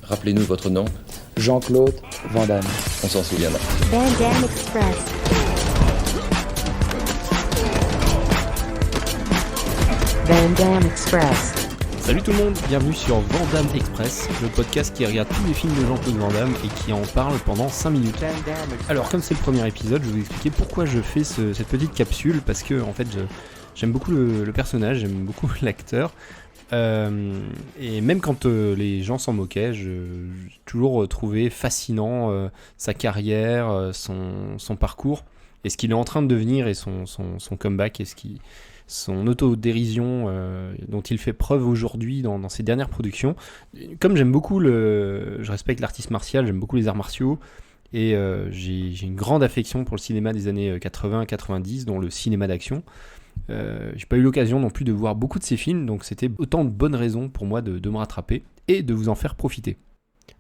Rappelez-nous votre nom. Jean-Claude Van Damme. On s'en souviendra. Van Damme Express. Van Damme Express. Salut tout le monde, bienvenue sur Van Damme Express, le podcast qui regarde tous les films de Jean-Claude Van Damme et qui en parle pendant 5 minutes. Alors comme c'est le premier épisode, je vais vous expliquer pourquoi je fais cette petite capsule, parce que en fait j'aime beaucoup le personnage, j'aime beaucoup l'acteur. Et même quand les gens s'en moquaient, j'ai toujours trouvé fascinant sa carrière, son parcours, et ce qu'il est en train de devenir, et son comeback, et son autodérision dont il fait preuve aujourd'hui dans ses dernières productions. Comme j'aime beaucoup je respecte l'artiste martial, j'aime beaucoup les arts martiaux, et j'ai une grande affection pour le cinéma des années 80-90, dont le cinéma d'action. J'ai pas eu l'occasion non plus de voir beaucoup de ces films, donc c'était autant de bonnes raisons pour moi de me rattraper et de vous en faire profiter.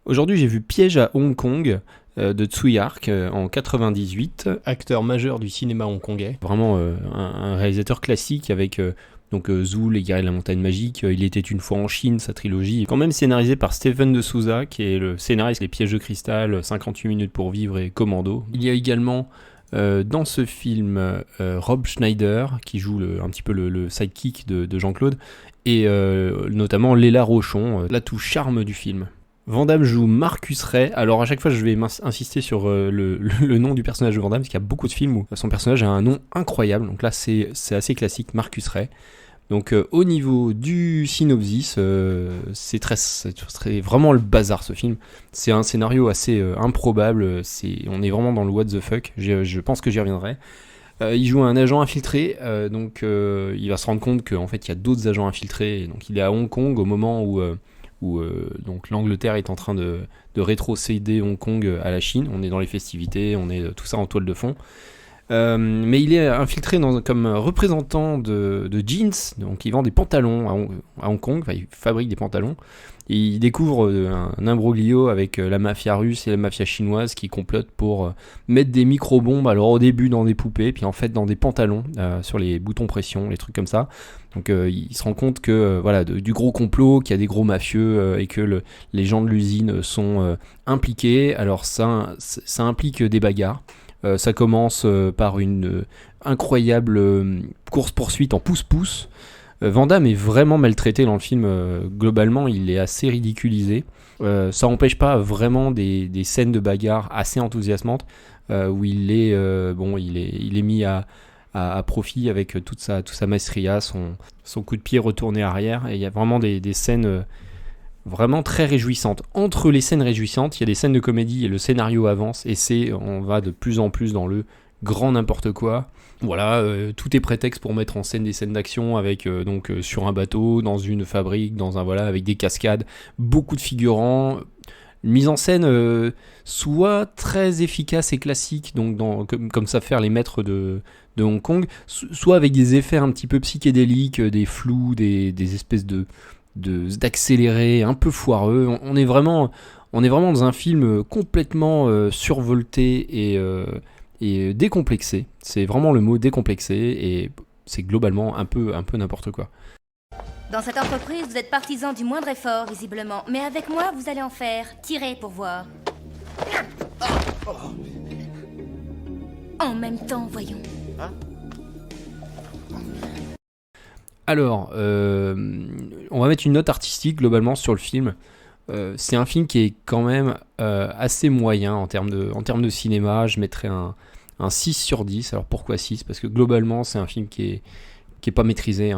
Aujourd'hui, j'ai vu Piège à Hong Kong de Tsui Hark en 98, acteur majeur du cinéma hongkongais. Vraiment un réalisateur classique avec Zou, Les Guerriers de la Montagne Magique, Il était une fois en Chine, sa trilogie, quand même scénarisé par Stephen de Souza, qui est le scénariste des Pièges de cristal, 58 minutes pour vivre et Commando. Il y a également dans ce film Rob Schneider qui joue un petit peu le sidekick de Jean-Claude, et notamment Léla Rochon, l'atout charme du film. Van Damme joue Marcus Ray. Alors à chaque fois je vais insister sur le nom du personnage de Van Damme, parce qu'il y a beaucoup de films où son personnage a un nom incroyable, donc là c'est assez classique, Marcus Ray. Donc au niveau du synopsis, c'est vraiment le bazar ce film. C'est un scénario assez improbable, on est vraiment dans le what the fuck, je pense que j'y reviendrai. Il joue un agent infiltré, il va se rendre compte qu'en fait il y a d'autres agents infiltrés, et donc il est à Hong Kong au moment où donc l'Angleterre est en train de rétrocéder Hong Kong à la Chine. On est dans les festivités, on est tout ça en toile de fond. Mais il est infiltré comme représentant de jeans, donc il vend des pantalons à Hong Kong, enfin il fabrique des pantalons. Et il découvre un imbroglio avec la mafia russe et la mafia chinoise qui complotent pour mettre des micro-bombes, alors au début dans des poupées, puis en fait dans des pantalons, sur les boutons pression, les trucs comme ça. Donc il se rend compte que du gros complot, qu'il y a des gros mafieux et que les gens de l'usine sont impliqués. Alors ça implique des bagarres. Ça commence par une incroyable course-poursuite en pouce-pouce. Van Damme est vraiment maltraité dans le film. Globalement, il est assez ridiculisé. Ça n'empêche pas vraiment des scènes de bagarre assez enthousiasmantes où il est mis à profit avec toute sa maestria, son coup de pied retourné arrière. Et il y a vraiment des scènes vraiment très réjouissantes. Entre les scènes réjouissantes, il y a des scènes de comédie et le scénario avance, et on va de plus en plus dans le grand n'importe quoi. Voilà, tout est prétexte pour mettre en scène des scènes d'action avec sur un bateau, dans une fabrique, avec des cascades, beaucoup de figurants, une mise en scène soit très efficace et classique, donc comme savent faire les maîtres de Hong Kong, soit avec des effets un petit peu psychédéliques, des flous, des espèces d'accélérés un peu foireux. On est vraiment dans un film complètement survolté et décomplexé. C'est vraiment le mot, décomplexé, et c'est globalement un peu n'importe quoi. Dans cette entreprise, vous êtes partisan du moindre effort, visiblement. Mais avec moi, vous allez en faire. Tirez pour voir. En même temps, voyons. Alors, on va mettre une note artistique globalement sur le film. C'est un film qui est quand même assez moyen en termes de cinéma. Je mettrais un 6 sur 10. Alors pourquoi 6 ? Parce que globalement, c'est un film qui est pas maîtrisé.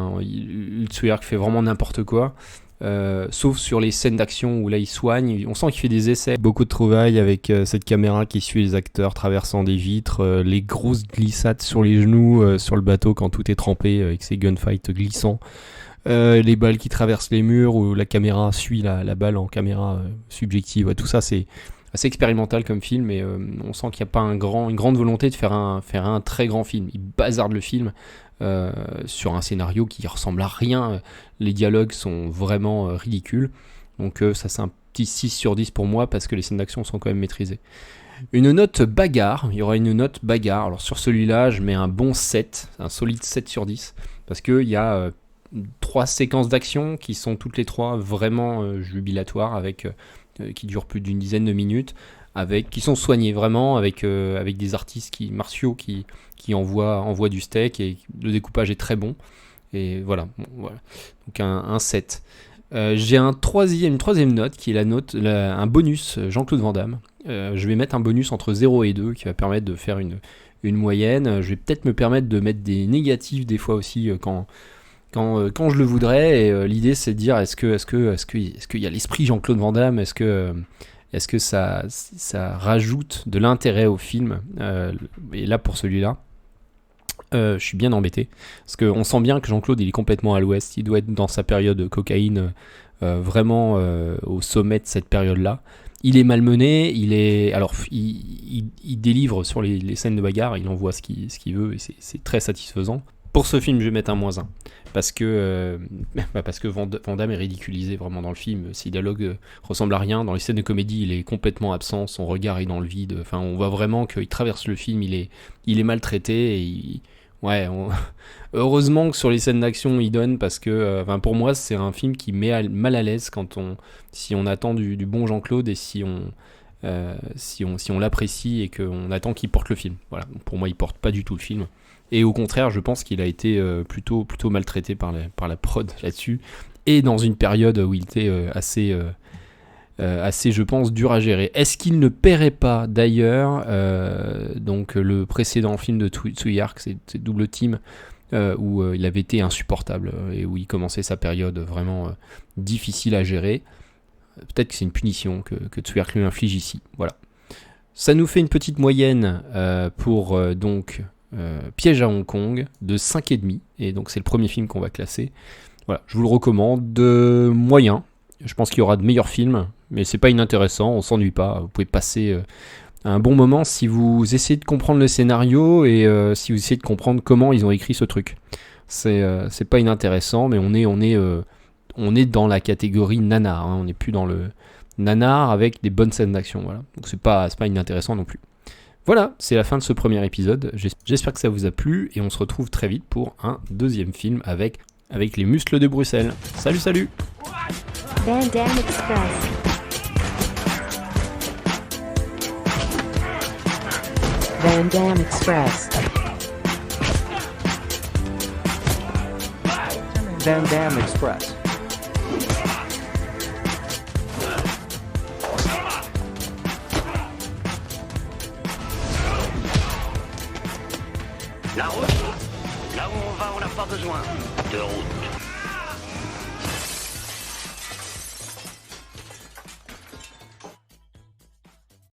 Tsui Hark fait vraiment n'importe quoi. Sauf sur les scènes d'action où là il soigne, on sent qu'il fait des essais, beaucoup de trouvailles avec cette caméra qui suit les acteurs traversant des vitres, les grosses glissades sur les genoux sur le bateau quand tout est trempé avec ces gunfights glissants, les balles qui traversent les murs où la caméra suit la balle en caméra subjective. Tout ça c'est assez expérimental comme film, et on sent qu'il n'y a pas une grande volonté de faire un très grand film. Il bazarde le film sur un scénario qui ressemble à rien. Les dialogues sont vraiment ridicules. Donc ça c'est un petit 6 sur 10 pour moi, parce que les scènes d'action sont quand même maîtrisées. Une note bagarre, il y aura une note bagarre. Alors sur celui-là, je mets un bon 7, un solide 7 sur 10, parce qu'il y a 3 séquences d'action qui sont toutes les 3 vraiment jubilatoires, avec qui durent plus d'une dizaine de minutes, qui sont soignés vraiment, avec des artistes martiaux qui envoient du steak, et le découpage est très bon. Et voilà, voilà. Donc un 7. J'ai une troisième note qui est un bonus Jean-Claude Van Damme. Je vais mettre un bonus entre 0 et 2 qui va permettre de faire une moyenne. Je vais peut-être me permettre de mettre des négatifs des fois aussi quand je le voudrais. Et l'idée c'est de dire est-ce qu'il y a l'esprit Jean-Claude Van Damme, est-ce que ça rajoute de l'intérêt au film, et là pour celui-là je suis bien embêté parce qu'on sent bien que Jean-Claude il est complètement à l'ouest, il doit être dans sa période cocaïne, vraiment au sommet de cette période-là. Il est malmené, il délivre sur les scènes de bagarre, il envoie ce qu'il veut et c'est très satisfaisant. Pour ce film, je vais mettre un -1 parce que Van Damme est ridiculisé vraiment dans le film. Ses dialogues ressemblent à rien. Dans les scènes de comédie, il est complètement absent, son regard est dans le vide. Enfin, on voit vraiment qu'il traverse le film, il est maltraité et heureusement que sur les scènes d'action, il donne parce que pour moi, c'est un film qui met mal à l'aise si on attend du bon Jean-Claude et si on l'apprécie et qu'on attend qu'il porte le film. Voilà. Pour moi, il porte pas du tout le film. Et au contraire, je pense qu'il a été plutôt maltraité par la prod là-dessus, et dans une période où il était assez, je pense, dur à gérer. Est-ce qu'il ne paierait pas, d'ailleurs, donc le précédent film de Tsui Hark, c'est Double Team, où il avait été insupportable, et où il commençait sa période vraiment difficile à gérer. Peut-être que c'est une punition que Tsui Hark lui inflige ici. Voilà. Ça nous fait une petite moyenne pour donc... Piège à Hong Kong de 5,5, et donc c'est le premier film qu'on va classer. Voilà, je vous le recommande, de moyen. Je pense qu'il y aura de meilleurs films, mais c'est pas inintéressant, on s'ennuie pas. Vous pouvez passer un bon moment si vous essayez de comprendre le scénario et si vous essayez de comprendre comment ils ont écrit ce truc. C'est pas inintéressant, mais on est dans la catégorie nanar, hein. On n'est plus dans le nanar avec des bonnes scènes d'action. Voilà, donc c'est pas inintéressant non plus. Voilà, c'est la fin de ce premier épisode. J'espère que ça vous a plu et on se retrouve très vite pour un deuxième film avec les muscles de Bruxelles. Salut! Van Damme Express. Van Damme Express. Van Damme Express. La route. Là où on va, on n'a pas besoin de route.